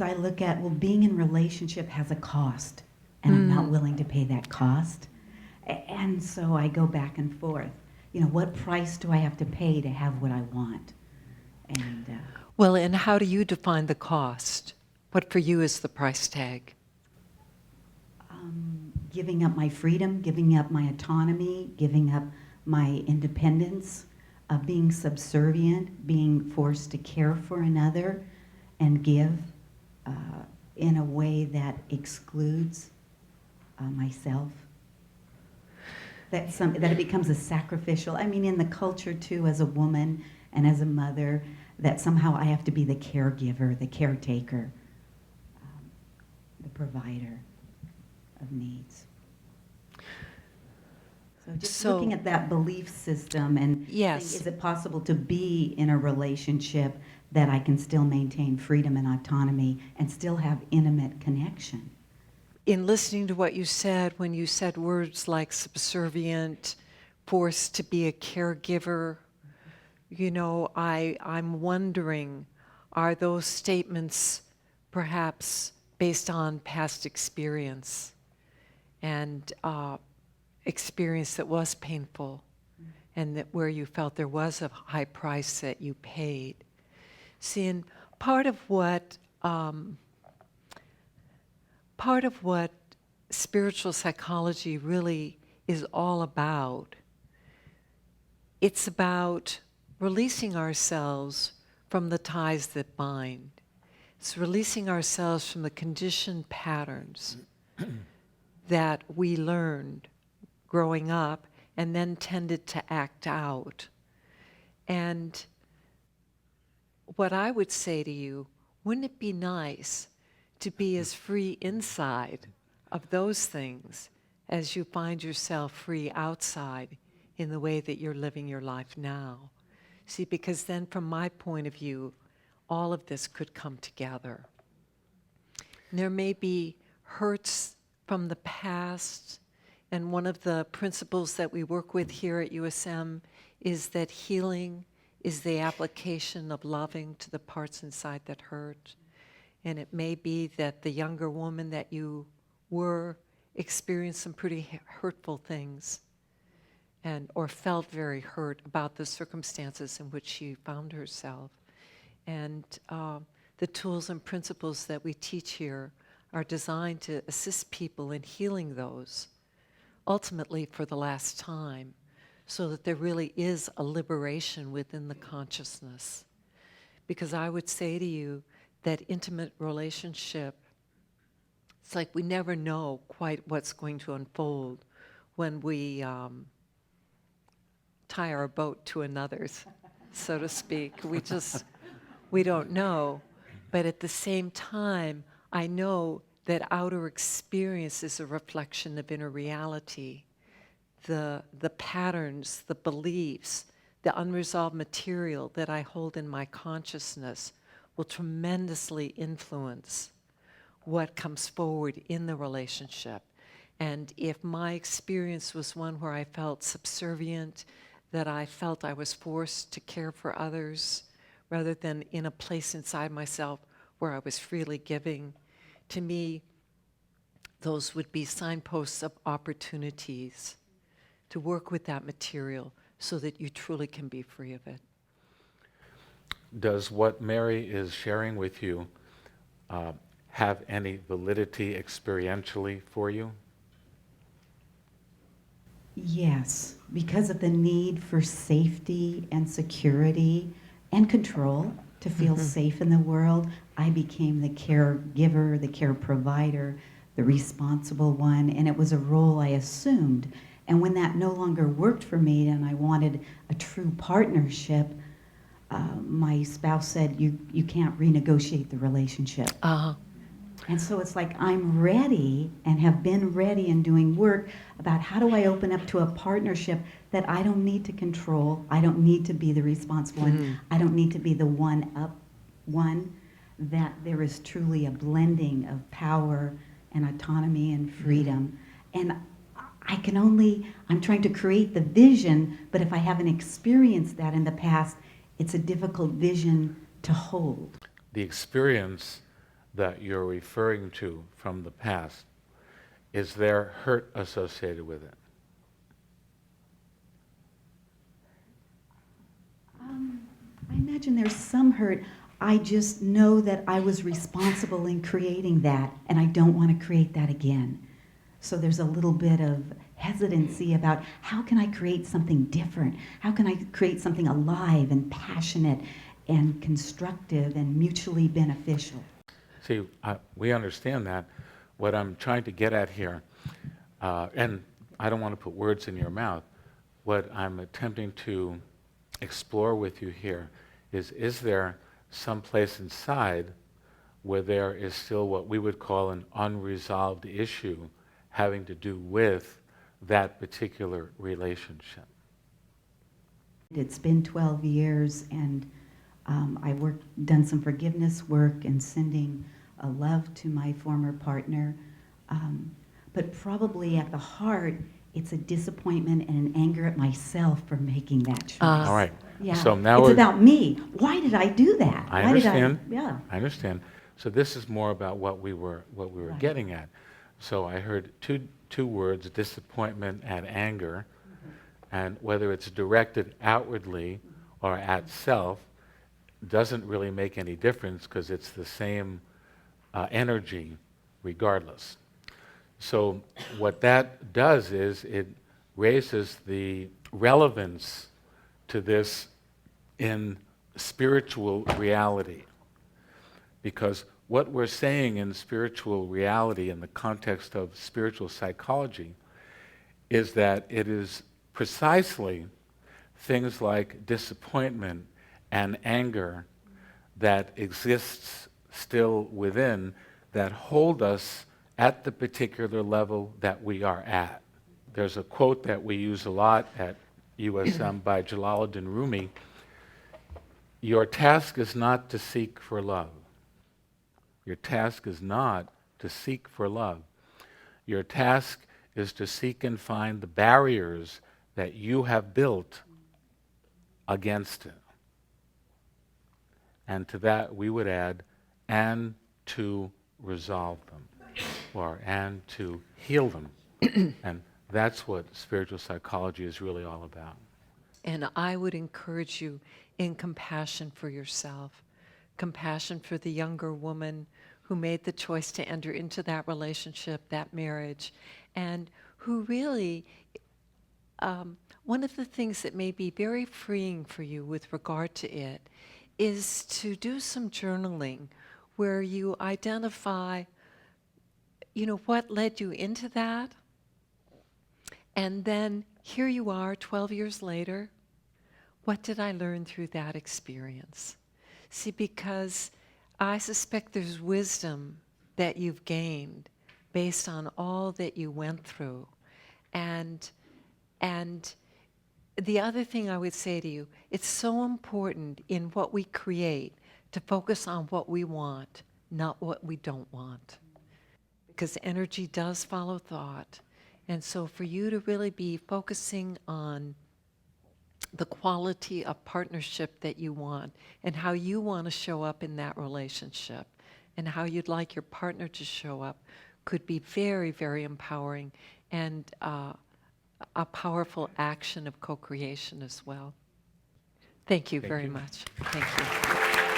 is I look at, well, being in relationship has a cost, and I'm not willing to pay that cost. And so I go back and forth. You know, what price do I have to pay to have what I want? And Well, and how do you define the cost? What for you is the price tag? Giving up my freedom, giving up my autonomy, giving up my independence, being subservient, being forced to care for another and give in a way that excludes myself. That it becomes a sacrificial, I mean, in the culture too, as a woman and as a mother, that somehow I have to be the caregiver, the caretaker, the provider of needs. So just looking at that belief system and yes. saying, is it possible to be in a relationship that I can still maintain freedom and autonomy and still have intimate connection? In listening to what you said, when you said words like subservient, forced to be a caregiver, you know, I'm wondering, are those statements perhaps based on past experience and experience that was painful and that where you felt there was a high price that you paid? See, and part of what spiritual psychology really is all about, it's about releasing ourselves from the ties that bind. It's releasing ourselves from the conditioned patterns that we learned growing up and then tended to act out. And what I would say to you, wouldn't it be nice to be as free inside of those things as you find yourself free outside in the way that you're living your life now? See, because then from my point of view, all of this could come together. There may be hurts from the past, and one of the principles that we work with here at USM is that healing is the application of loving to the parts inside that hurt. And it may be that the younger woman that you were experienced some pretty hurtful things or felt very hurt about the circumstances in which she found herself. And the tools and principles that we teach here are designed to assist people in healing those, ultimately for the last time, so that there really is a liberation within the consciousness. Because I would say to you that intimate relationship, it's like we never know quite what's going to unfold when we tie our boat to another's, so to speak. We don't know. But at the same time, I know that outer experience is a reflection of inner reality. The patterns, the beliefs, the unresolved material that I hold in my consciousness will tremendously influence what comes forward in the relationship. And if my experience was one where I felt subservient, that I felt I was forced to care for others, rather than in a place inside myself where I was freely giving, to me, those would be signposts of opportunities to work with that material so that you truly can be free of it. Does what Mary is sharing with you have any validity experientially for you? Yes, because of the need for safety and security and control to feel safe in the world, I became the caregiver, the care provider, the responsible one, and it was a role I assumed. And when that no longer worked for me and I wanted a true partnership, my spouse said, you can't renegotiate the relationship. And so it's like I'm ready and have been ready and doing work about how do I open up to a partnership that I don't need to control, I don't need to be the responsible one, I don't need to be the one, that there is truly a blending of power and autonomy and freedom. And I'm trying to create the vision, but if I haven't experienced that in the past, it's a difficult vision to hold. The experience that you're referring to from the past, is there hurt associated with it? I imagine there's some hurt. I just know that I was responsible in creating that, and I don't want to create that again. So there's a little bit of hesitancy about how can I create something different? How can I create something alive and passionate and constructive and mutually beneficial? See, we understand that. What I'm trying to get at here, and I don't want to put words in your mouth, what I'm attempting to explore with you here is there some place inside where there is still what we would call an unresolved issue having to do with that particular relationship? It's been 12 years, and I've done some forgiveness work and sending a love to my former partner. But probably at the heart, it's a disappointment and an anger at myself for making that choice. All right. Yeah. So now it's we're- about me. Why did I do that? I Why understand. Yeah. I understand. So this is more about what we were Right. getting at. So I heard two words, disappointment and anger, and whether it's directed outwardly or at self doesn't really make any difference because it's the same energy regardless. So what that does is it raises the relevance to this in spiritual reality. Because what we're saying in spiritual reality in the context of spiritual psychology is that it is precisely things like disappointment and anger that exists still within that hold us at the particular level that we are at. There's a quote that we use a lot at USM by Jalaluddin Rumi. Your task is not to seek for love. Your task is not to seek for love. Your task is to seek and find the barriers that you have built against it. And to that we would add, and to resolve them, and to heal them. And that's what spiritual psychology is really all about. And I would encourage you in compassion for yourself, compassion for the younger woman who made the choice to enter into that relationship, that marriage, and who really, one of the things that may be very freeing for you with regard to it is to do some journaling where you identify, what led you into that, and then here you are 12 years later. What did I learn through that experience? See, because I suspect there's wisdom that you've gained based on all that you went through. And the other thing I would say to you, it's so important in what we create to focus on what we want, not what we don't want. Because energy does follow thought. And so for you to really be focusing on the quality of partnership that you want and how you want to show up in that relationship and how you'd like your partner to show up could be very, very empowering and a powerful action of co-creation as well. Thank you very much. Thank you.